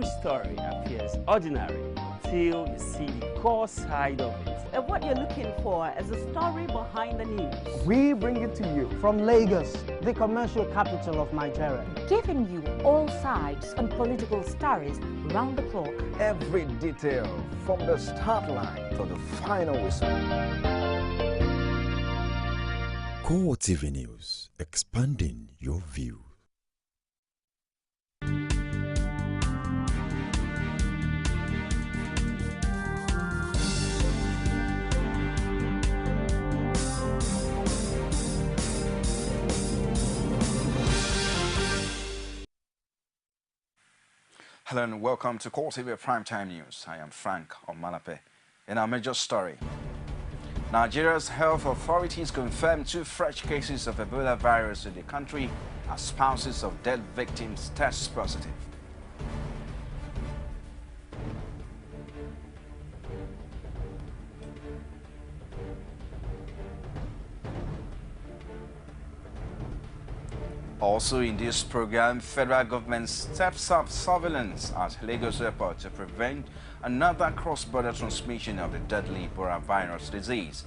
Story appears ordinary till you see the core side of it. And what you're looking for is the story behind the news. We bring it to you from Lagos, the commercial capital of Nigeria. Giving you all sides and political stories round the clock. Every detail from the start line to the final whistle. CoreTV News, expanding your view. Hello and welcome to CoreTV Primetime News. I am Frank Omalape. In our major story, Nigeria's health authorities confirmed 2 fresh cases of Ebola virus in the country as spouses of dead victims test positive. Also in this program, federal government steps up surveillance at Lagos Airport to prevent another cross-border transmission of the deadly Ebola virus disease.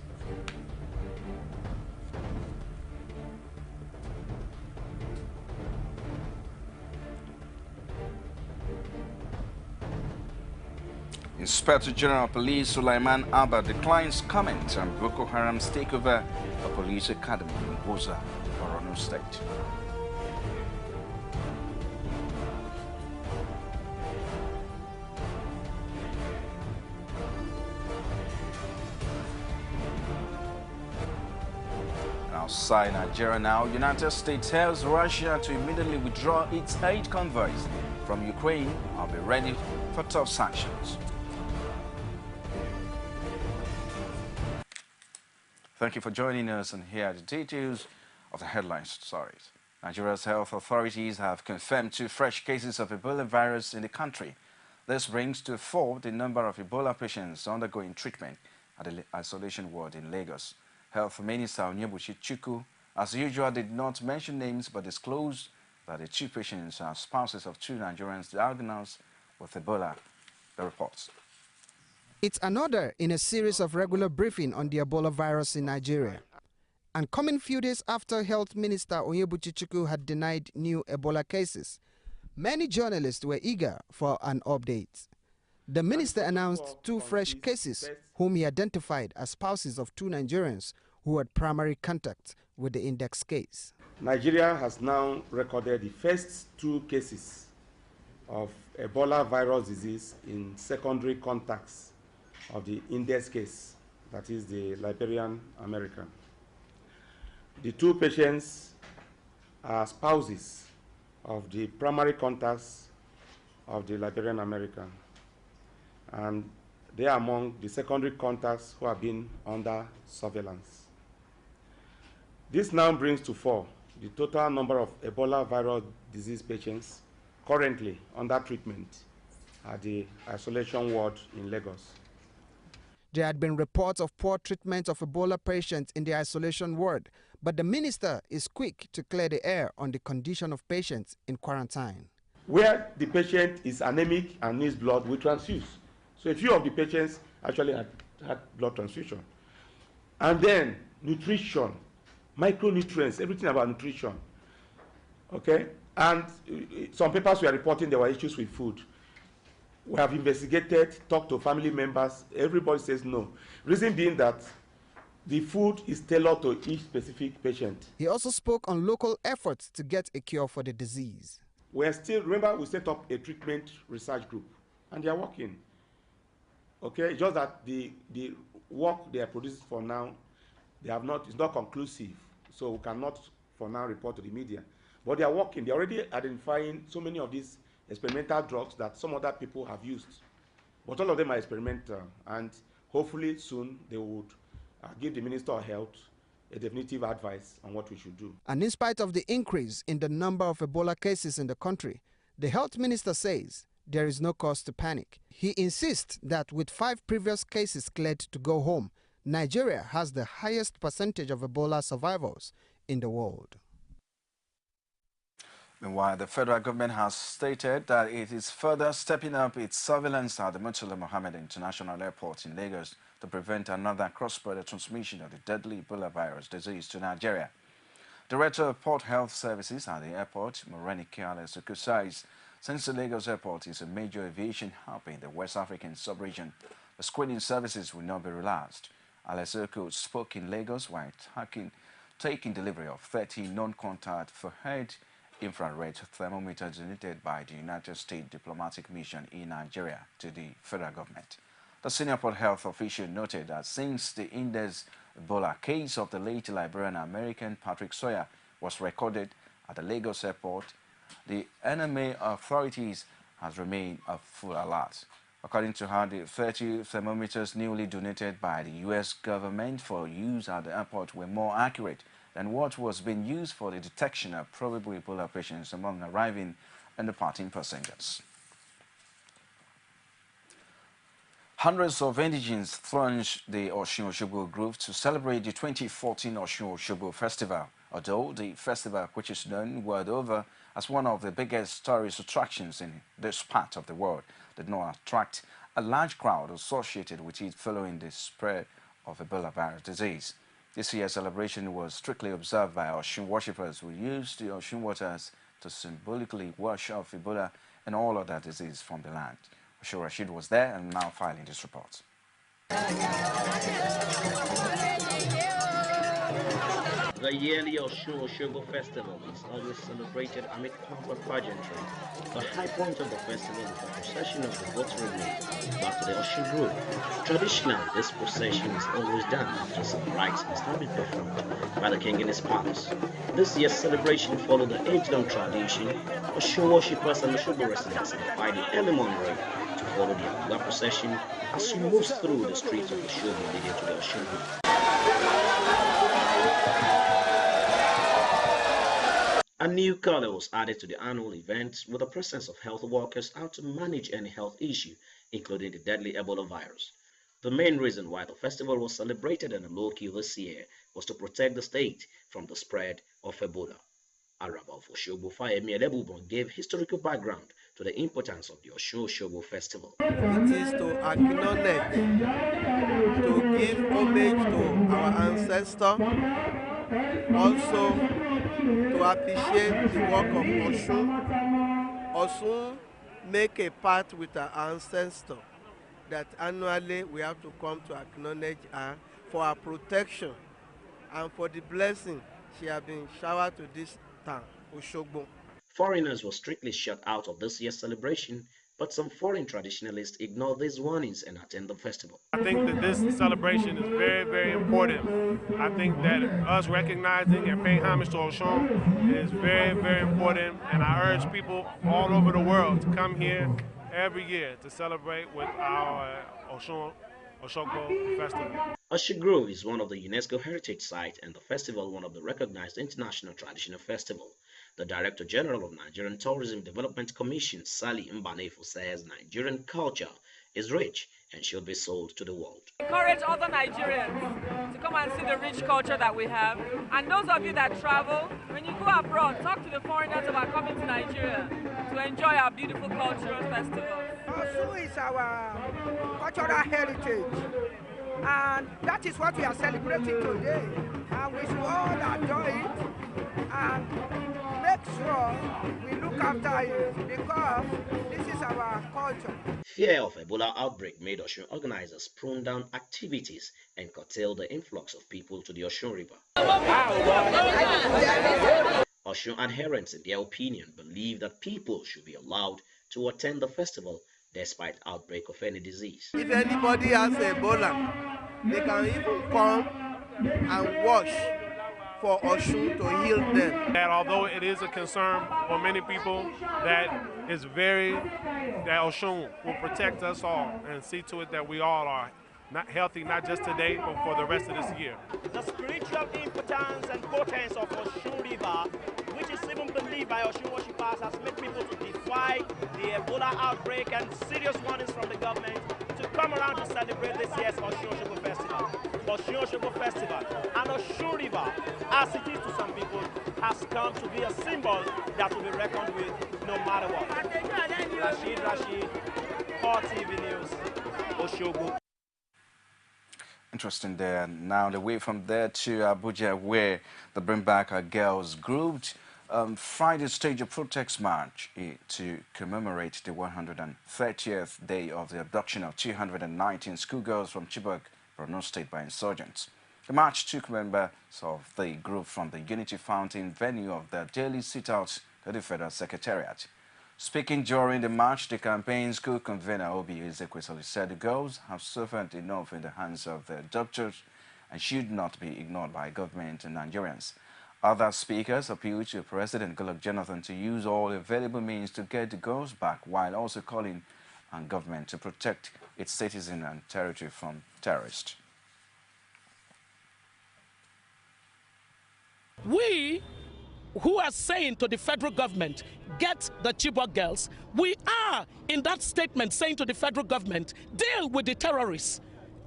Inspector General of Police Sulaiman Abba declines comment on Boko Haram's takeover of Police Academy in Boza, Borno State. Outside Nigeria now, United States tells Russia to immediately withdraw its aid convoys from Ukraine and be ready for tough sanctions. Thank you for joining us, and here are the details of the headline stories. Nigeria's health authorities have confirmed 2 fresh cases of Ebola virus in the country. This brings to 4 the number of Ebola patients undergoing treatment at the isolation ward in Lagos. Health Minister Onyebuchi Chukwu, as usual, did not mention names but disclosed that the 2 patients are spouses of 2 Nigerians diagnosed with Ebola. The reports. It's another in a series of regular briefing on the Ebola virus in Nigeria. And coming few days after Health Minister Onyebuchi Chukwu had denied new Ebola cases, many journalists were eager for an update. The minister announced 2 fresh cases, whom he identified as spouses of 2 Nigerians who had primary contact with the index case. Nigeria has now recorded the first 2 cases of Ebola virus disease in secondary contacts of the index case, that is the Liberian American. The 2 patients are spouses of the primary contacts of the Liberian American, and they are among the secondary contacts who have been under surveillance. This now brings to 4 the total number of Ebola viral disease patients currently under treatment at the isolation ward in Lagos. There had been reports of poor treatment of Ebola patients in the isolation ward, but the minister is quick to clear the air on the condition of patients in quarantine. Where the patient is anemic and needs blood, we transfuse. So a few of the patients actually had blood transfusion. And then nutrition, micronutrients, everything about nutrition. Okay? And some papers were reporting there were issues with food. We have investigated, talked to family members. Everybody says no. Reason being that the food is tailored to each specific patient. He also spoke on local efforts to get a cure for the disease. We're still, remember, we set up a treatment research group, and they are working. Okay, just that the work they are producing for now, it's not conclusive, so we cannot for now report to the media. But they are working. They're already identifying so many of these experimental drugs that some other people have used. But all of them are experimental, and hopefully soon they would give the Minister of Health a definitive advice on what we should do. And in spite of the increase in the number of Ebola cases in the country, the health minister says there is no cause to panic. He insists that with 5 previous cases cleared to go home, Nigeria has the highest percentage of Ebola survivors in the world. Meanwhile, the federal government has stated that it is further stepping up its surveillance at the Murtala Mohammed International Airport in Lagos to prevent another cross-border transmission of the deadly Ebola virus disease to Nigeria. Director of Port Health Services at the airport, Morenike Alesuku, says since the Lagos airport is a major aviation hub in the West African sub-region, the screening services will not be relaxed. Alesuku spoke in Lagos while taking delivery of 30 non-contact forehead infrared thermometer donated by the United States Diplomatic Mission in Nigeria to the federal government. The senior port health official noted that since the Indes Ebola case of the late Liberian-American Patrick Sawyer was recorded at the Lagos airport, the NMA authorities has remained a full alert. According to her, the 30 thermometers newly donated by the U.S. government for use at the airport were more accurate than what was being used for the detection of probable Ebola patients among arriving and departing passengers. Hundreds of indigents thronged the Osun-Osogbo Grove to celebrate the 2014 Osun-Osogbo Festival, although the festival, which is known world over as one of the biggest tourist attractions in this part of the world, did not attract a large crowd associated with it following the spread of Ebola virus disease. This year's celebration was strictly observed by Osun worshippers who used the Osun waters to symbolically wash off Ebola and all other disease from the land. Osun Rashid was there and now filing this report. The yearly Osun-Osogbo Festival is always celebrated amid pomp and pageantry. The high point of the festival is the procession of the watery maid back to the Osun Grove. Traditionally, this procession is always done after some rites must have been performed by the king in his palace. This year's celebration followed the age-long tradition. Osun worshippers and Osogbo residents defied the early morning rain to follow the Ebola procession as she moves through the streets of Osogbo leading to the Osun Grove. A new color was added to the annual event with the presence of health workers out to manage any health issue, including the deadly Ebola virus. The main reason why the festival was celebrated in a low-key this year was to protect the state from the spread of Ebola. Araba of Osogbo Fayemi Elebubon gave historical background to the importance of the Osun-Osogbo Festival. It is to acknowledge, to give homage to our ancestors, also to appreciate the work of Osun. Osun make a pact with our ancestor that annually we have to come to acknowledge her for her protection and for the blessing she has been showered to this town, Osogbo. Foreigners were strictly shut out of this year's celebration, but some foreign traditionalists ignore these warnings and attend the festival. I think that this celebration is very, very important. I think that us recognizing and paying homage to Osun is very, very important, and I urge people all over the world to come here every year to celebrate with our Osun-Osogbo Festival. Osun Grove is one of the UNESCO Heritage Sites and the festival one of the recognized international traditional festivals. The Director General of Nigerian Tourism Development Commission, Sali Mbanefo, says Nigerian culture is rich and should be sold to the world. Encourage other Nigerians to come and see the rich culture that we have. And those of you that travel, when you go abroad, talk to the foreigners about coming to Nigeria to enjoy our beautiful cultural festivals. Osun is our cultural heritage, and that is what we are celebrating today. And we should all adore it and make sure we look after it because this is our culture. Fear of Ebola outbreak made Osun organizers prune down activities and curtail the influx of people to the Osun River. Osun adherents, in their opinion, believe that people should be allowed to attend the festival despite outbreak of any disease. If anybody has Ebola, they can even come and wash for Osun to heal them. That although it is a concern for many people, that Osun will protect us all and see to it that we all are not healthy, not just today, but for the rest of this year. The spiritual importance and potence of Osun River, which is even believed by Osun worshippers, has made people to defy the Ebola outbreak and serious warnings from the government to come around to celebrate this year's Osun-Osogbo Festival. Osun Osogbo Festival. And Osun River, as it is to some people, has come to be a symbol that will be reckoned with no matter what. Rashid, CoreTV News, Osogbo. Interesting there. Now the way from there to Abuja, where the Bring Back Our Girls grouped Friday staged a protest march to commemorate the 130th day of the abduction of 219 schoolgirls from Chibok, Borno State by insurgents. The march took members of the group from the Unity Fountain venue of their daily sit-out to the Federal Secretariat. Speaking during the march, the campaign school convener Obi Ezekwesili said the girls have suffered enough in the hands of their doctors and should not be ignored by government and Nigerians. Other speakers appealed to President Goodluck Jonathan to use all available means to get the girls back, while also calling on government to protect its citizens and territory from terrorists. We who are saying to the federal government, get the Chibok girls, we are in that statement saying to the federal government, deal with the terrorists,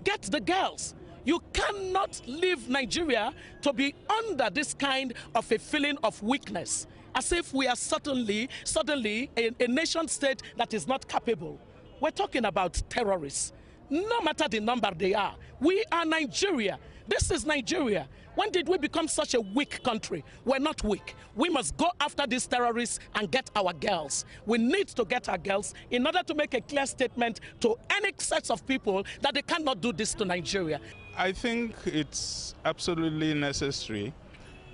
get the girls. You cannot leave Nigeria to be under this kind of a feeling of weakness, as if we are suddenly a nation state that is not capable. We're talking about terrorists. No matter the number they are, we are Nigeria. This is Nigeria. When did we become such a weak country? We're not weak. We must go after these terrorists and get our girls. We need to get our girls in order to make a clear statement to any sets of people that they cannot do this to Nigeria. I think it's absolutely necessary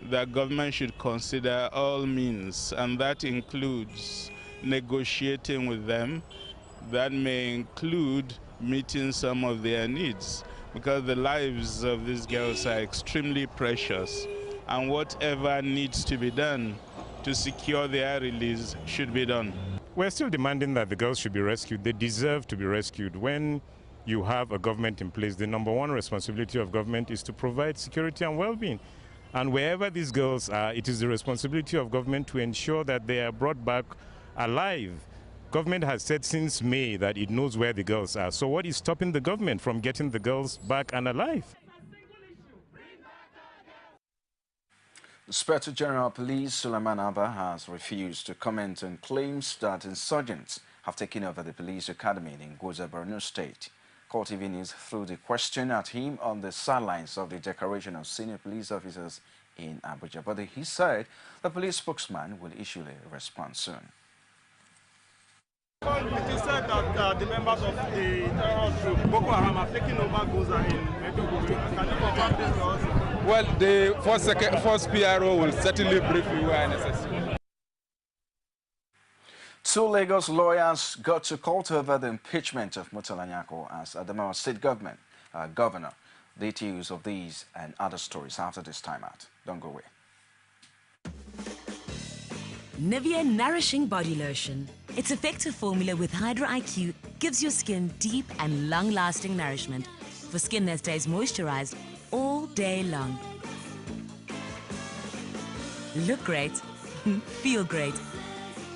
that government should consider all means, and that includes negotiating with them. That may include meeting some of their needs, because the lives of these girls are extremely precious, and whatever needs to be done to secure their release should be done. We're still demanding that the girls should be rescued. They deserve to be rescued. When you have a government in place, the number one responsibility of government is to provide security and well-being. And wherever these girls are, it is the responsibility of government to ensure that they are brought back alive. Government has said since May that it knows where the girls are. So what is stopping the government from getting the girls back and alive? Inspector General of Police Suleiman Abba has refused to comment on claims that insurgents have taken over the police academy in Goza, Borno State. CoreTV News threw the question at him on the sidelines of the decoration of senior police officers in Abuja, but he said the police spokesman will issue a response soon. It is said that the members of the terrorist group Boko Haram have taken over Goza in Maiduguri. Can you confirm this to us? Well, the first PRO will certainly brief you where necessary. Two Lagos lawyers got to court over the impeachment of Murtala Nyako as Adamawa State governor. Details of these and other stories after this time out. Don't go away. Nivea Nourishing Body Lotion. Its effective formula with Hydro IQ gives your skin deep and long-lasting nourishment for skin that stays moisturized all day long. Look great, feel great,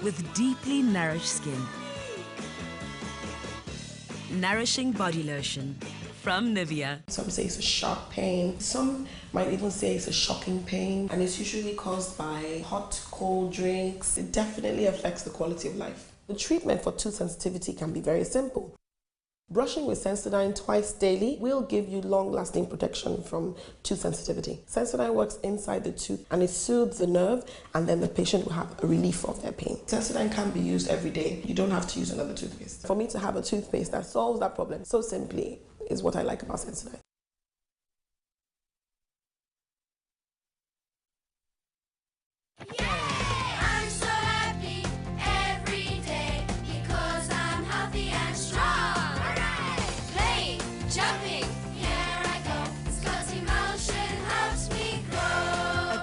with deeply nourished skin. Nourishing Body Lotion from Nivea. Some say it's a sharp pain. Some might even say it's a shocking pain. And it's usually caused by hot, cold drinks. It definitely affects the quality of life. The treatment for tooth sensitivity can be very simple. Brushing with Sensodyne twice daily will give you long-lasting protection from tooth sensitivity. Sensodyne works inside the tooth and it soothes the nerve, and then the patient will have a relief of their pain. Sensodyne can be used every day. You don't have to use another toothpaste. For me to have a toothpaste that solves that problem so simply is what I like about Sensodyne.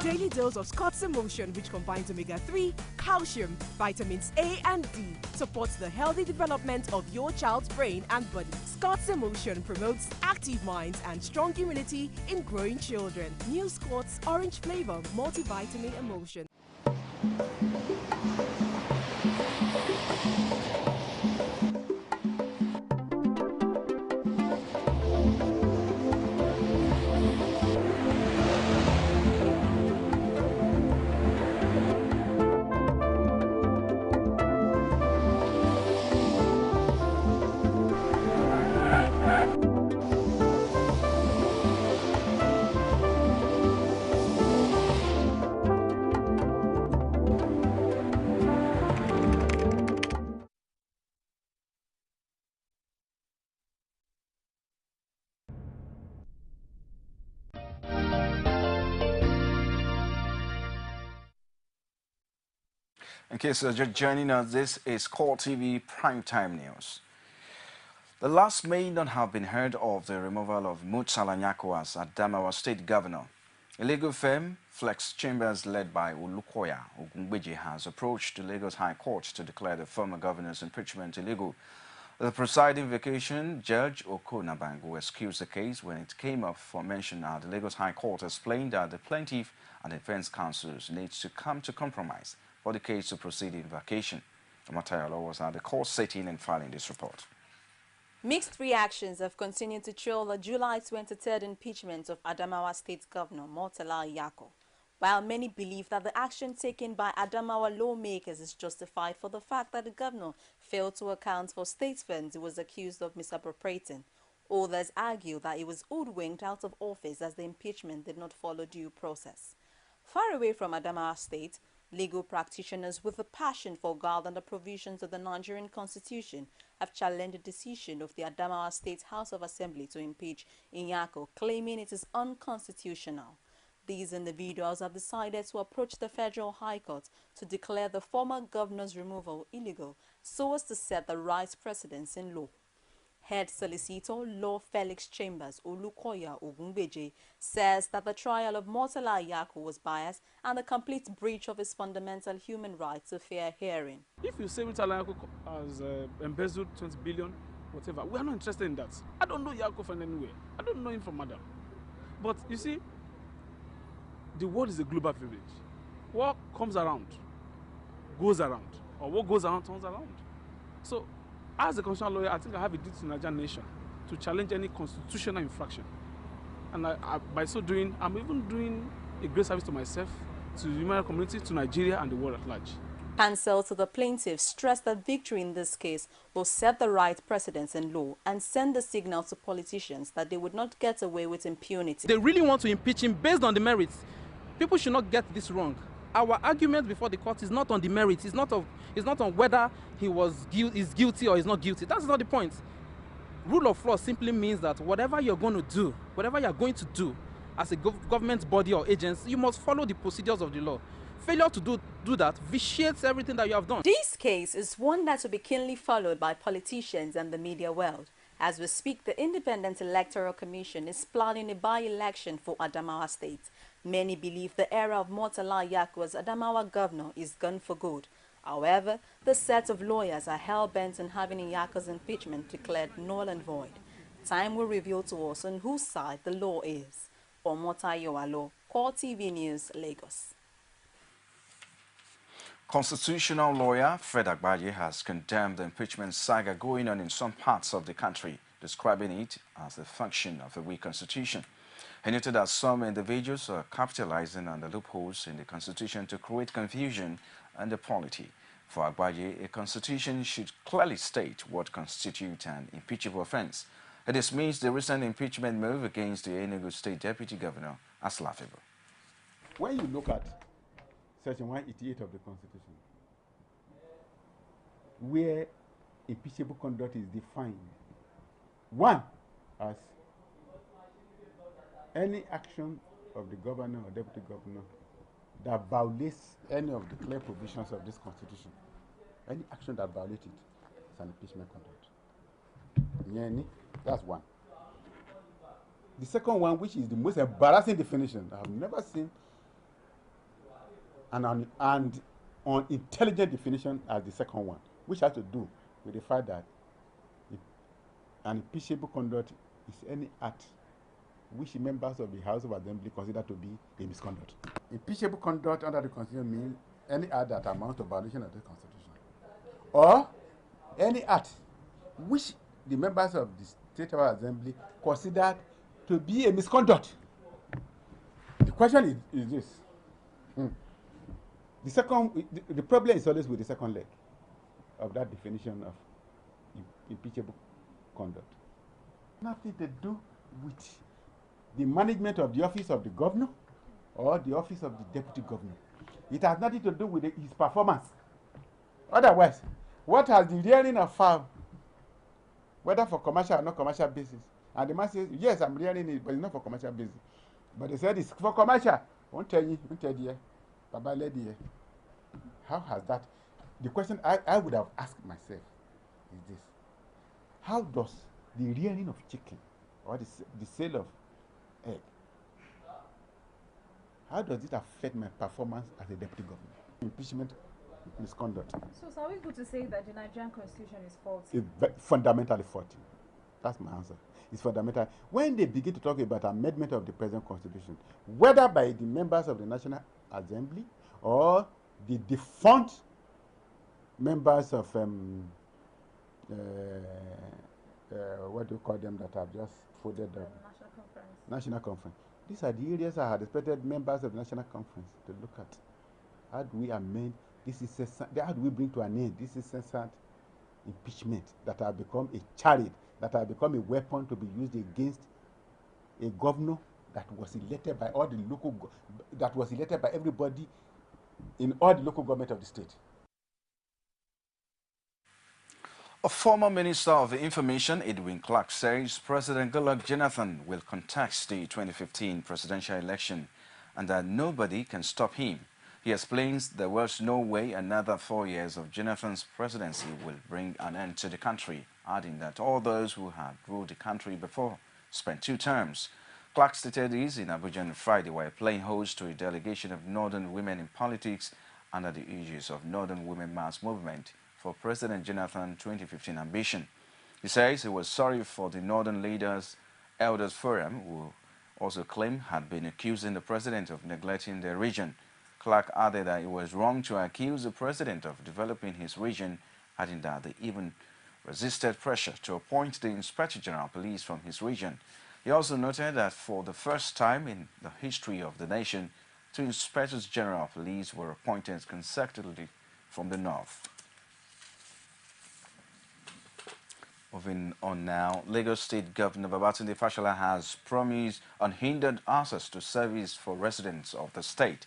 Daily dose of Scott's Emotion, which combines omega-3, calcium, vitamins A and D, supports the healthy development of your child's brain and body. Scott's Emotion promotes active minds and strong immunity in growing children. New Scott's Orange Flavor Multivitamin Emotion. In case you're just joining us, this is CoreTV Primetime News. The last may not have been heard of the removal of Murtala Nyako as Adamawa State Governor. A legal firm, Flex Chambers, led by Olukoya Ogungbeje, has approached the Lagos High Court to declare the former governor's impeachment illegal. The presiding vacation Judge Okonabango excused the case when it came up for mention at the Lagos High Court, explained that the plaintiff and defense counsels need to come to compromise for the case to proceed in vacation. Amatayalo was at the court sitting and filing this report. Mixed reactions have continued to trail the July 23rd impeachment of Adamawa State Governor Murtala Nyako. While many believe that the action taken by Adamawa lawmakers is justified for the fact that the governor failed to account for state funds he was accused of misappropriating, others argue that he was hoodwinked out of office as the impeachment did not follow due process. Far away from Adamawa State, legal practitioners with a passion for God and the provisions of the Nigerian Constitution have challenged the decision of the Adamawa State House of Assembly to impeach Nyako, claiming it is unconstitutional. These individuals have decided to approach the Federal High Court to declare the former governor's removal illegal so as to set the right precedents in law. Head Solicitor Law Felix Chambers Olukoya Ogungbeje says that the trial of Murtala Nyako was biased and a complete breach of his fundamental human right to fair hearing. If you say Murtala Nyako has embezzled 20 billion, whatever, we are not interested in that. I don't know Nyako from anywhere. I don't know him from Adam. But you see, the world is a global village. What comes around goes around, or what goes around turns around. So, as a constitutional lawyer, I think I have a duty to the Nigerian nation to challenge any constitutional infraction. And by so doing, I'm even doing a great service to myself, to the human community, to Nigeria, and the world at large. Counsel to the plaintiffs stressed that victory in this case will set the right precedents in law and send the signal to politicians that they would not get away with impunity. They really want to impeach him based on the merits. People should not get this wrong. Our argument before the court is not on the merits. It's not on whether he is guilty or is not guilty. That's not the point. Rule of law simply means that whatever you're going to do as a government body or agency, you must follow the procedures of the law. Failure to do that vitiates everything that you have done. This case is one that will be keenly followed by politicians and the media world. As we speak, the Independent Electoral Commission is planning a by-election for Adamawa State. Many believe the era of Murtala Nyako as Adamawa governor is gone for good. However, the set of lawyers are hell-bent on having Nyako's impeachment declared null and void. Time will reveal to us on whose side the law is. Omotayo, CoreTV News, Lagos. Constitutional lawyer Fred Agbaje has condemned the impeachment saga going on in some parts of the country, describing it as a function of a weak constitution. He noted that some individuals are capitalizing on the loopholes in the constitution to create confusion and the polity. For Agbaje, a constitution should clearly state what constitutes an impeachable offense. He dismissed the recent impeachment move against the Enugu State Deputy Governor as laughable. When you look at Section 188 of the Constitution, where impeachable conduct is defined, one, as any action of the governor or deputy governor that violates any of the clear provisions of this Constitution, any action that violates it is an impeachment conduct. That's one. The second one, which is the most embarrassing definition I have never seen, and unintelligent definition as the second one, which has to do with the fact that an impeachable conduct is any act which members of the House of Assembly consider to be a misconduct. Impeachable conduct under the Constitution means any act that amounts to violation of the Constitution, or any act which the members of the State House of Assembly consider to be a misconduct. The question is this. The problem is always with the second leg of that definition of impeachable conduct. Nothing to do with the management of the office of the governor or the office of the deputy governor. It has nothing to do with his performance. Otherwise, what has the rearing of fowl, whether for commercial or not commercial basis? And the man says, yes, I'm rearing it, but it's not for commercial basis. But they said it's for commercial. Won't tell you, Baba lady. How has that? The question I would have asked myself is this: how does the rearing of chicken or the sale of egg, how does it affect my performance as a deputy governor? Impeachment, misconduct. So are we good to say that the Nigerian constitution is faulty? It's fundamentally faulty. That's my answer. It's fundamental. When they begin to talk about amendment of the present constitution, whether by the members of the National Assembly or the defunct members of what do you call them that have just folded the National Conference. National Conference. These are the areas I had expected members of the National Conference to look at. How do we amend this incessant? How do we bring to an end this incessant impeachment that have become a chariot, that have become a weapon to be used against a governor that was elected by all the local, that was elected by everybody in all the local government of the state? A former Minister of Information, Edwin Clark, says President Goodluck Jonathan will contest the 2015 presidential election and that nobody can stop him. He explains there was no way another 4 years of Jonathan's presidency will bring an end to the country, adding that all those who had ruled the country before spent 2 terms. Clark stated this in Abuja on Friday while playing host to a delegation of Northern women in politics under the aegis of Northern Women Mass Movement for President Jonathan's 2015 ambition. He says he was sorry for the Northern Leaders Elders Forum, who also claimed had been accusing the president of neglecting their region. Clark added that it was wrong to accuse the president of developing his region, adding that they even resisted pressure to appoint the Inspector General of Police from his region. He also noted that for the first time in the history of the nation, 2 Inspectors General of Police were appointed consecutively from the north. Moving on now, Lagos State Governor Babatunde Fashola has promised unhindered access to service for residents of the state.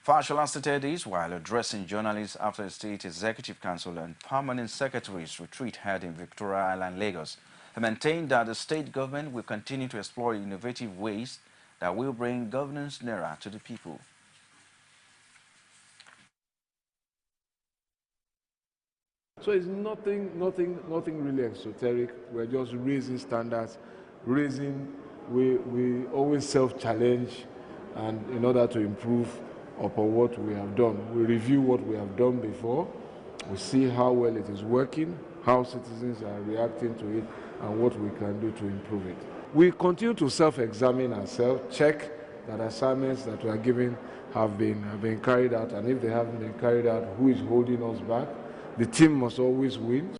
Fashola stated this while addressing journalists after the State Executive Council and Permanent Secretary's retreat held in Victoria Island, Lagos. He maintained that the state government will continue to explore innovative ways that will bring governance nearer to the people. So it's nothing really exoteric. We're just raising standards, we always self-challenge, and in order to improve upon what we have done. We review what we have done before, we see how well it is working, how citizens are reacting to it, and what we can do to improve it. We continue to self-examine ourselves, check that assignments that we are given have been carried out, and if they haven't been carried out, who is holding us back? The team must always win.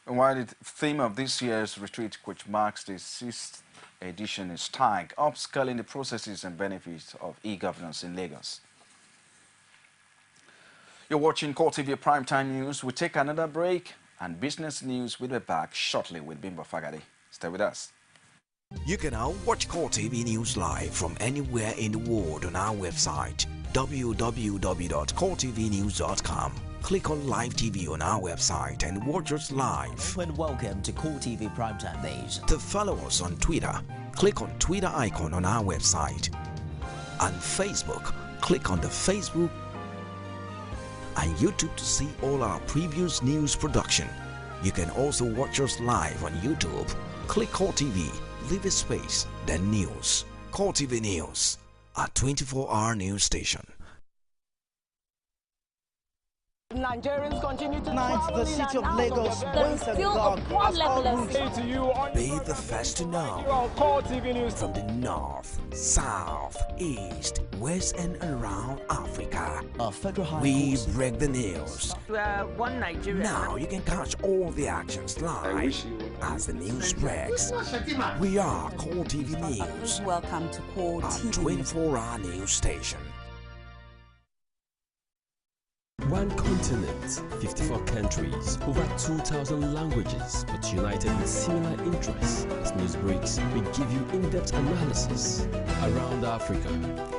And while the theme of this year's retreat, which marks the 6th edition, is tagged upscaling the processes and benefits of e-governance in Lagos. You're watching CoreTV Primetime News. We take another break, and business news will be back shortly with Bimbo Fagade. Stay with us. You can now watch CoreTV News live from anywhere in the world on our website, www.coretvnews.com. Click on Live TV on our website and watch us live. And welcome to CoreTV Primetime Days. To follow us on Twitter, click on Twitter icon on our website. On Facebook, click on the Facebook and YouTube to see all our previous news production. You can also watch us live on YouTube. Click CoreTV, leave a space, then News. CoreTV News, a 24-hour news station. Nigerians continue to travel the city of Lagos once agog as all to you on be the first to know from the north, south, east, west and around Africa. We break the news. One Nigeria. Now you can catch all the actions live as the news breaks. We are CoreTV News. Welcome to CoreTV. A 24-hour news station. One continent, 54 countries, over 2,000 languages, but united in similar interests. As news breaks, we give you in-depth analysis around Africa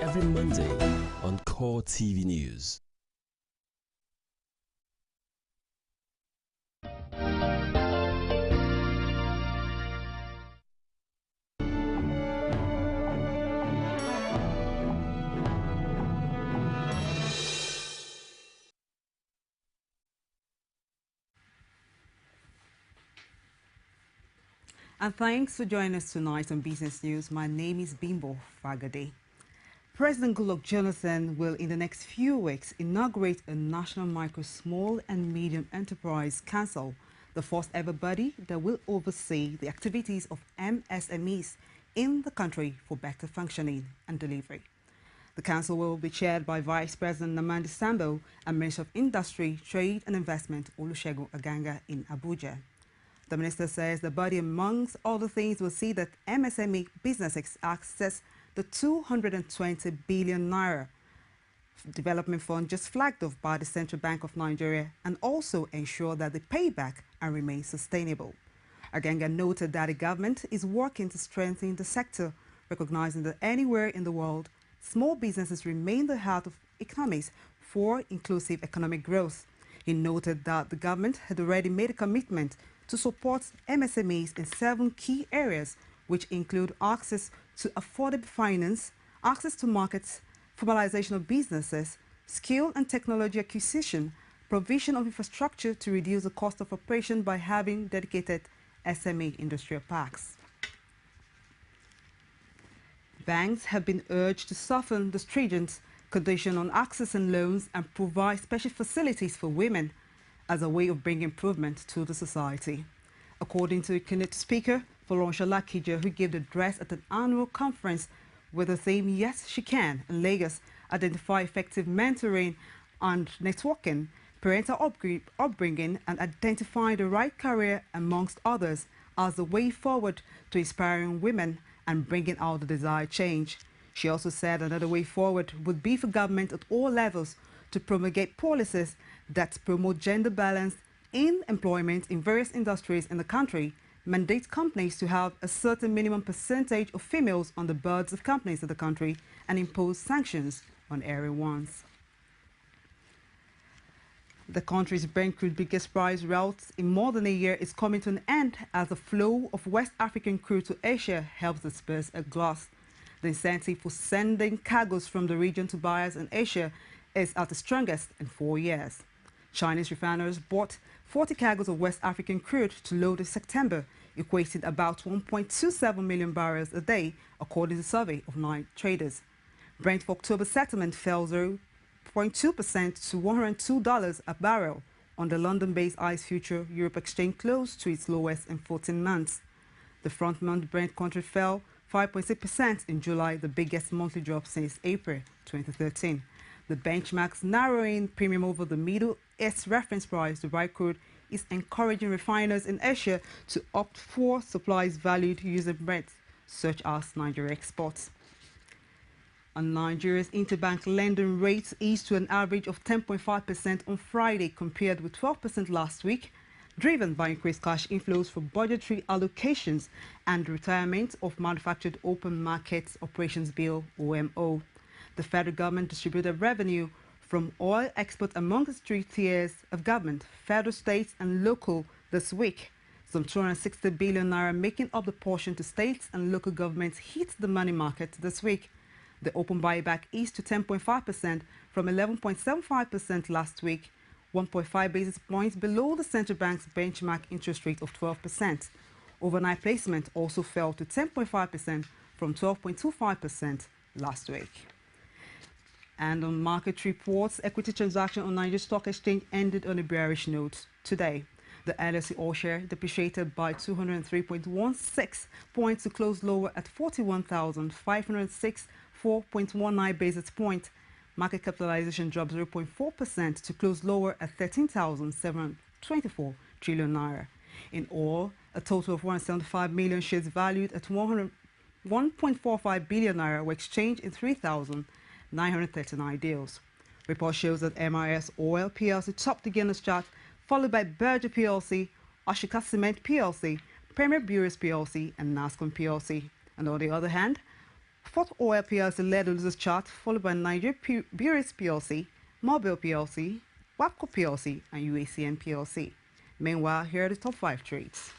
every Monday on CoreTV News. And thanks for joining us tonight on Business News. My name is Bimbo Fagade. President Goodluck Jonathan will, in the next few weeks, inaugurate a National Micro, Small and Medium Enterprise Council, the first ever body that will oversee the activities of MSMEs in the country for better functioning and delivery. The council will be chaired by Vice President Namandi Sambo and Minister of Industry, Trade and Investment Olusegun Aganga in Abuja. The minister says the body, amongst other things, will see that MSME businesses access the 220 billion naira development fund just flagged off by the Central Bank of Nigeria, and also ensure that they pay back and remain sustainable. Aganga noted that the government is working to strengthen the sector, recognizing that anywhere in the world, small businesses remain the heart of economies for inclusive economic growth. He noted that the government had already made a commitment to support MSMEs in 7 key areas, which include access to affordable finance, access to markets, formalization of businesses, skill and technology acquisition, provision of infrastructure to reduce the cost of operation by having dedicated SME industrial parks. Banks have been urged to soften the stringent condition on access and loans and provide special facilities for women as a way of bringing improvement to the society. According to Kenneth Speaker Folorunsola Lakija, who gave the address at an annual conference with the theme Yes She Can in Lagos, identify effective mentoring and networking, parental upbringing and identify the right career, amongst others, as the way forward to inspiring women and bringing out the desired change. She also said another way forward would be for government at all levels to promulgate policies that promote gender balance in employment in various industries in the country, mandate companies to have a certain minimum percentage of females on the boards of companies in the country, and impose sanctions on area ones. The country's Brent crude biggest price route in more than a year is coming to an end as the flow of West African crude to Asia helps disperse a glut. The incentive for sending cargoes from the region to buyers in Asia is at the strongest in 4 years. Chinese refiners bought 40 cargoes of West African crude to load in September, equating about 1.27 million barrels a day, according to a survey of 9 traders. Brent for October settlement fell 0.2% to $102 a barrel on the London-based ICE Future Europe exchange, close to its lowest in 14 months. The front-month Brent contract fell 5.6% in July, the biggest monthly drop since April 2013. The benchmark's narrowing premium over the Middle East reference price to buy crude is encouraging refiners in Asia to opt for supplies valued using Brent, such as Nigeria exports. And Nigeria's interbank lending rates eased to an average of 10.5% on Friday, compared with 12% last week, driven by increased cash inflows from budgetary allocations and retirement of Manufactured Open Markets Operations Bill, OMO. The federal government distributed revenue from oil exports among the 3 tiers of government, federal, state and local, this week. Some 260 billion naira, making up the portion to states and local governments, hit the money market this week. The open buyback eased to 10.5% from 11.75% last week, 1.5 basis points below the central bank's benchmark interest rate of 12%. Overnight placement also fell to 10.5% from 12.25% last week. And on market reports, equity transaction on Nigeria Stock Exchange ended on a bearish note today. The LSE All Share depreciated by 203.16 points to close lower at 41,506.4.19 basis points. Market capitalization dropped 0.4% to close lower at 13,724 trillion naira. In all, a total of 175 million shares valued at 1.45 billion naira were exchanged in 3,939 deals. Report shows that MIS Oil PLC topped the Guinness chart, followed by Berger PLC, Ashika Cement PLC, Premier Breweries PLC, and Nascon PLC. And on the other hand, Fort Oil PLC led the losers chart, followed by Nigeria Breweries PLC, Mobile PLC, WAPCO PLC, and UACN PLC. Meanwhile, here are the top 5 trades.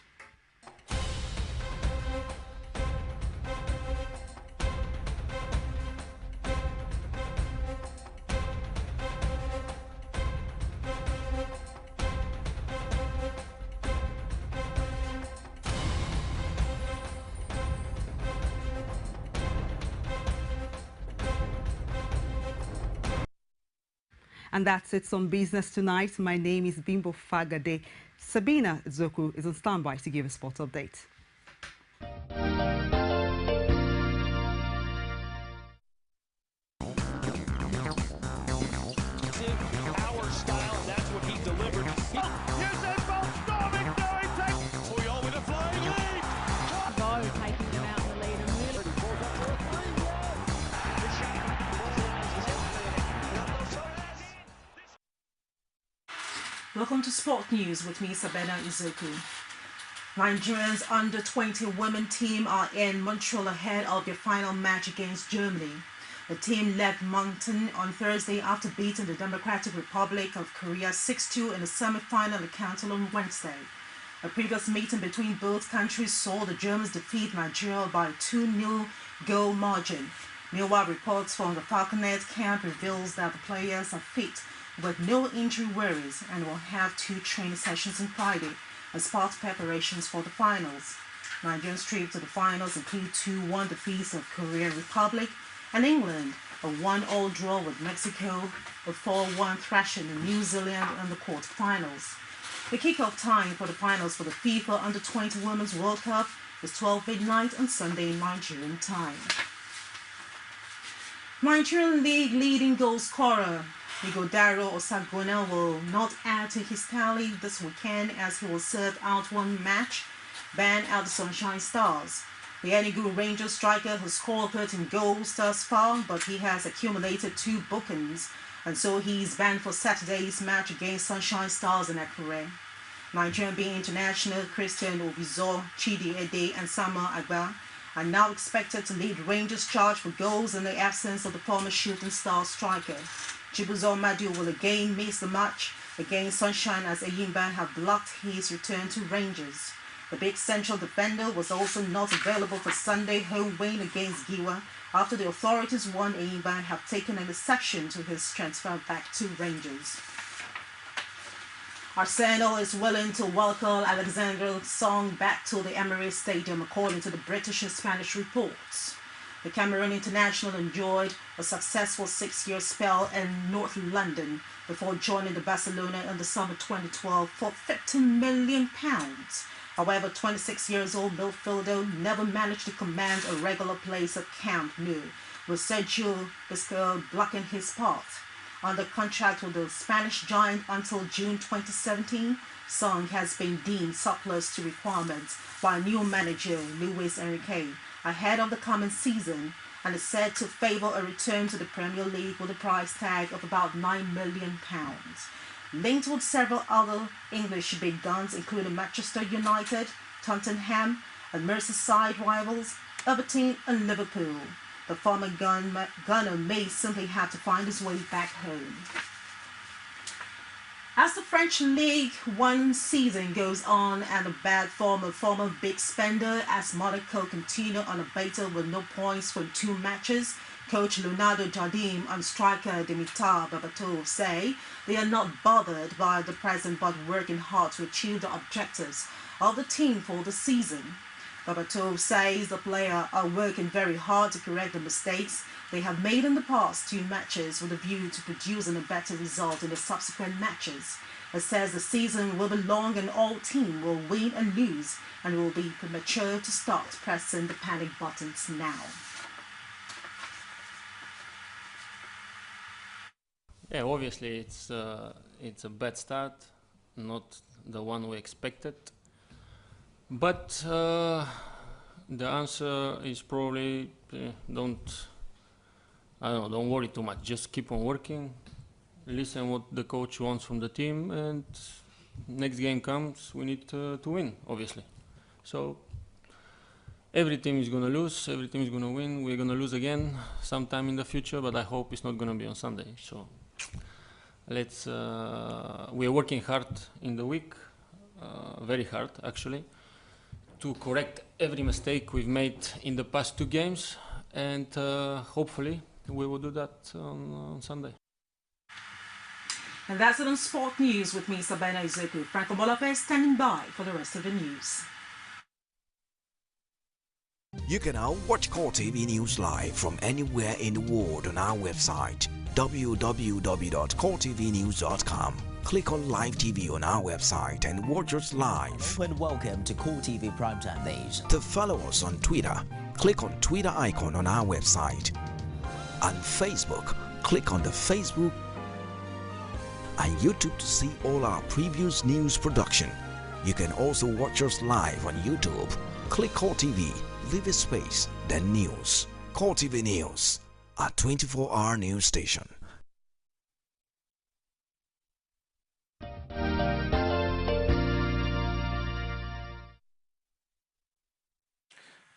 And that's it on Business Tonight. My name is Bimbo Fagade. Sabina Zoku is on standby to give a sport update. Our style, that's what he delivered. Usain Bolt storming through, takes Puyol with a flying lead. Go taking them out in the lead and really. Welcome to Sport News with me, Sabina Izuku. Nigerians under-20 women team are in Montreal ahead of their final match against Germany. The team left Moncton on Thursday after beating the Democratic Republic of Korea 6-2 in the semi-final encounter on Wednesday. A previous meeting between both countries saw the Germans defeat Nigeria by a 2-0 goal margin. Meanwhile, reports from the Falconet camp reveals that the players are fit with no injury worries and will have 2 training sessions on Friday as part of preparations for the finals. Nigeria's trip to the finals include 2-1 defeats of Korean Republic and England, a 1-0 draw with Mexico, a 4-1 thrashing in New Zealand in the quarterfinals. The kickoff time for the finals for the FIFA Under-20 Women's World Cup is 12 midnight on Sunday Nigerian time. Nigerian League leading goal scorer Ighodaro Osagbona will not add to his tally this weekend as he will serve out one match ban at the Sunshine Stars. The Enugu Rangers striker has scored 13 goals thus far, but he has accumulated 2 bookings, and so he is banned for Saturday's match against Sunshine Stars in Akure. Nigerian B international Christian Obizo, Chidi Ede and Samuel Agba are now expected to lead Rangers' charge for goals in the absence of the former Shooting Star striker. Chibuzo Madu will again miss the match against Sunshine as Eyimba have blocked his return to Rangers. The big central defender was also not available for Sunday home win against Giwa after the authorities warned Eyimba have taken an exception to his transfer back to Rangers. Arsenal is willing to welcome Alexander Song back to the Emirates Stadium according to the British and Spanish reports. The Cameroon international enjoyed a successful 6-year spell in North London before joining the Barcelona in the summer 2012 for £15 million. However, 26 years old midfielder never managed to command a regular place at Camp Nou, with Sergio Busquets blocking his path. Under contract with the Spanish giant until June 2017, Song has been deemed surplus to requirements by new manager Luis Enrique ahead of the coming season and is said to favour a return to the Premier League with a price tag of about £9 million. Linked with several other English big guns including Manchester United, Tottenham and Merseyside rivals, Everton and Liverpool. The former gunner may simply have to find his way back home. As the French League One season goes on and the bad form of former big spender as Monaco continue unabated with no points from 2 matches, coach Leonardo Jardim and striker Dimitar Berbatov say they are not bothered by the present but working hard to achieve the objectives of the team for the season. Berbatov says the players are working very hard to correct the mistakes they have made in the past 2 matches with a view to producing a better result in the subsequent matches. It says the season will be long and all teams will win and lose and it will be premature to start pressing the panic buttons now. Yeah, obviously it's a bad start, not the one we expected. But the answer is probably don't worry too much. Just keep on working, listen what the coach wants from the team, and next game comes, we need to win, obviously. So every team is gonna lose, every team is gonna win. We're gonna lose again sometime in the future, but I hope it's not gonna be on Sunday. So let's. We are working hard in the week, very hard actually, to correct every mistake we've made in the past 2 games, and hopefully we will do that on Sunday. And that's it on Sport News with me, Sabina Izuku. Franco Molape standing by for the rest of the news. You can now watch CoreTV News live from anywhere in the world on our website www.coretvnews.com. Click on Live TV on our website and watch us live. And welcome to CoreTV Primetime Days. To follow us on Twitter, click on Twitter icon on our website. On Facebook, click on the Facebook and YouTube to see all our previous news production. You can also watch us live on YouTube. Click CoreTV, leave a space, then News. CoreTV News, a 24-hour news station.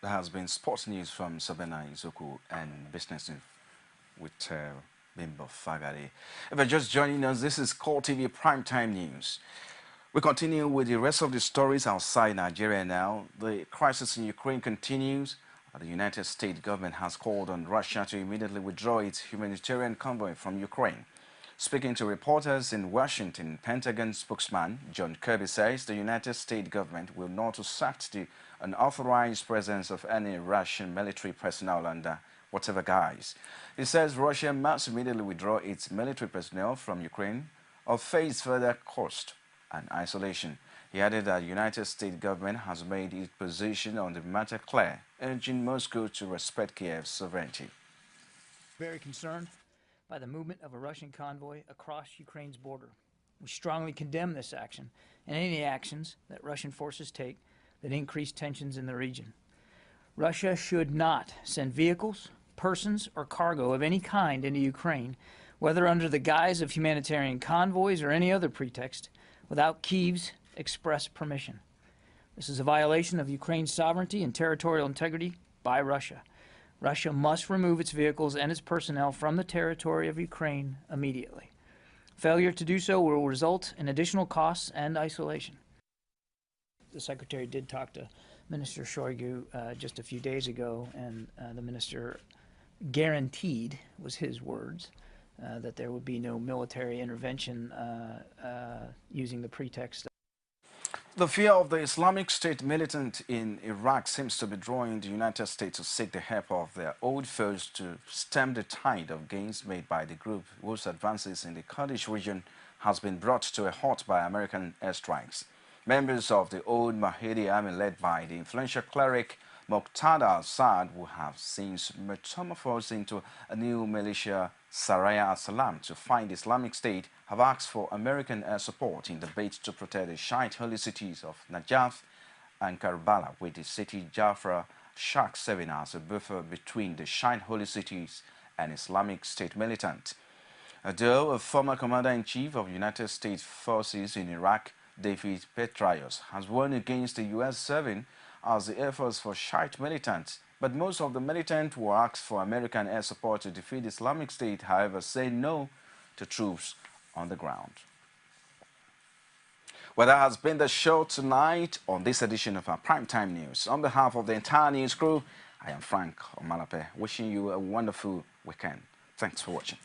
There has been sports news from Sabena Izoku and business news with Bimbo Fagari. If you're just joining us, this is CoreTV Primetime News. We continue with the rest of the stories outside Nigeria now. The crisis in Ukraine continues. The United States government has called on Russia to immediately withdraw its humanitarian convoy from Ukraine. Speaking to reporters in Washington, Pentagon spokesman John Kirby says the United States government will not accept the unauthorized presence of any Russian military personnel under whatever guise. He says Russia must immediately withdraw its military personnel from Ukraine or face further cost and isolation. He added that the United States government has made its position on the matter clear, urging Moscow to respect Kiev's sovereignty. Very concerned by the movement of a Russian convoy across Ukraine's border. We strongly condemn this action and any actions that Russian forces take that increase tensions in the region. Russia should not send vehicles, persons, or cargo of any kind into Ukraine, whether under the guise of humanitarian convoys or any other pretext, without Kiev's express permission. This is a violation of Ukraine's sovereignty and territorial integrity by Russia. Russia must remove its vehicles and its personnel from the territory of Ukraine immediately. Failure to do so will result in additional costs and isolation. The Secretary did talk to Minister Shoigu just a few days ago, and the minister guaranteed, was his words, that there would be no military intervention using the pretext. The fear of the Islamic State militant in Iraq seems to be drawing the United States to seek the help of their old foes to stem the tide of gains made by the group, whose advances in the Kurdish region has been brought to a halt by American airstrikes. Members of the old Mahdi army led by the influential cleric Muqtada al-Assad, who have since metamorphosed into a new militia, Saraya al-Salam, to fight Islamic State, have asked for American air support in the bid to protect the Shiite holy cities of Najaf and Karbala, with the city Jafra Shak serving as a buffer between the Shiite holy cities and Islamic State militant. Though a former commander-in-chief of United States forces in Iraq, David Petraeus, has warned against the U.S. serving as the air force for Shiite militants, but most of the militants who asked for American air support to defeat Islamic State, however, say no to troops on the ground. Well, that has been the show tonight on this edition of our Primetime News. On behalf of the entire news crew, I am Frank Omalape, wishing you a wonderful weekend. Thanks for watching.